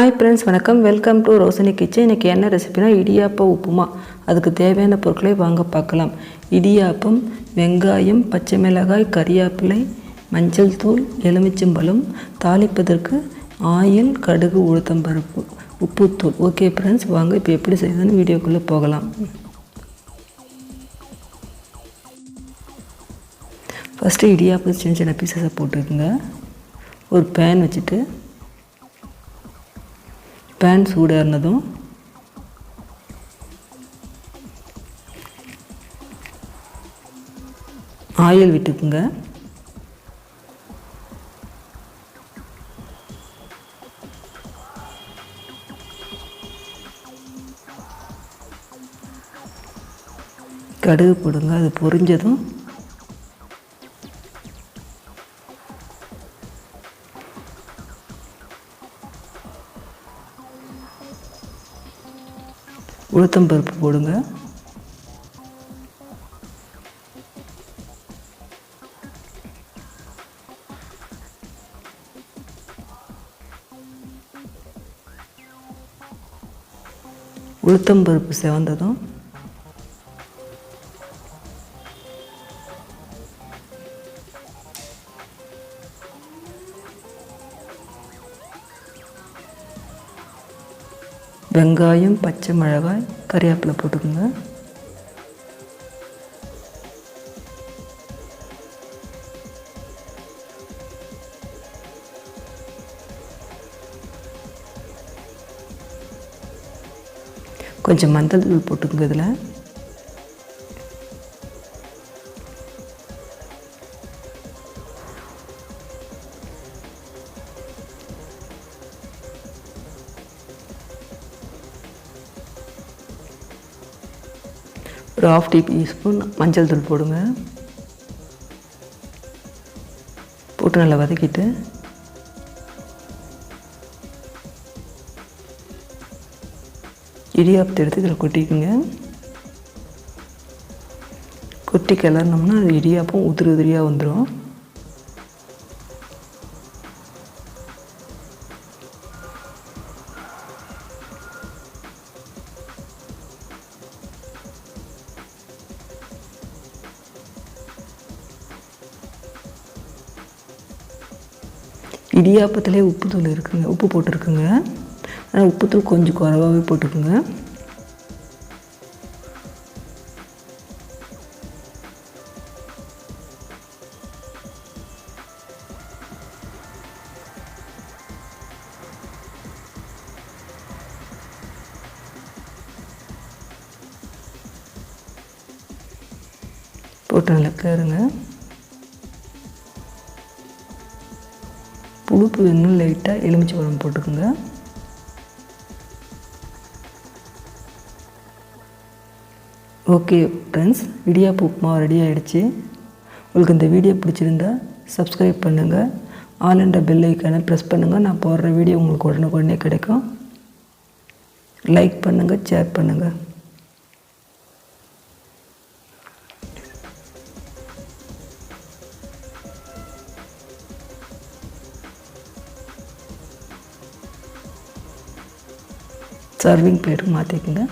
Hi friends, வணக்கம். Welcome to Roshini kitchen. இன்றைக்கி என்ன ரெசிபினா இடியாப்பம் உப்புமா. அதுக்கு தேவையான பொருட்களை வாங்க பார்க்கலாம். இடியாப்பம், வெங்காயம், பச்சை மிளகாய், கறிவேப்பிலை, மஞ்சள் தூள், எலுமிச்சம்பழம், தாளிப்பதற்கு ஆயில், கடுகு, உளுத்தம்பருப்பு, உப்புத்தூள். ஓகே ஃப்ரெண்ட்ஸ், வாங்க இப்போ எப்படி செய்யுதுன்னு வீடியோக்குள்ளே போகலாம். ஃபஸ்ட்டு இடியாப்பம் சின்ன சின்ன பீசஸை போட்டுக்குங்க. ஒரு பேன் வச்சுட்டு பேன் சூடானதும் ஆயில் விட்டுக்குங்க. கடுகு போடுங்க. அது பொரிஞ்சதும் உளுத்தம்பருப்பு போடுங்க. உளுத்தம்பருப்பு செவந்ததும் வெங்காயம், பச்சை மிளகாய், கறிவேப்பிலை போட்டுக்கோங்க. கொஞ்சம் மஞ்சள் தூள் போட்டுக்கோங்க. இதில் ஒரு 1/2 டீஸ்பூன் மஞ்சள் தூள் போடுங்க. போட்டு நல்லா வதக்கிட்டு இடியாப்பத்தை எடுத்து இதில் கொட்டிக்குங்க. கொட்டி கிளறினோம்னா அது இடியாப்பம் உதிரி உதிரியாக வந்துடும். இடியாப்பத்திலே உப்புத்தூள் இருக்குங்க, உப்பு போட்டிருக்குங்க. ஆனால் உப்புத்தூள் கொஞ்சம் குறைவாகவே போட்டுக்குங்க. போட்டு நல்லா கிளறுங்க. புளிப்பு இன்னும் லைட்டாக எலுமிச்சம்பழம் போட்டுக்கோங்க. Okay friends, idiyappam upma ready ஆகிடுச்சு. உங்களுக்கு இந்த வீடியோ பிடிச்சிருந்தா சப்ஸ்கிரைப் பண்ணுங்கள். ஆல் என்ற பெல் ஐக்கானை ப்ரெஸ் பண்ணுங்கள். நான் போடுற வீடியோ உங்களுக்கு உடனுக்குடனே கிடைக்கும். லைக் பண்ணுங்கள், ஷேர் பண்ணுங்கள். சர்விங் பிளேட்டுக்கு மாற்றிக்கங்க.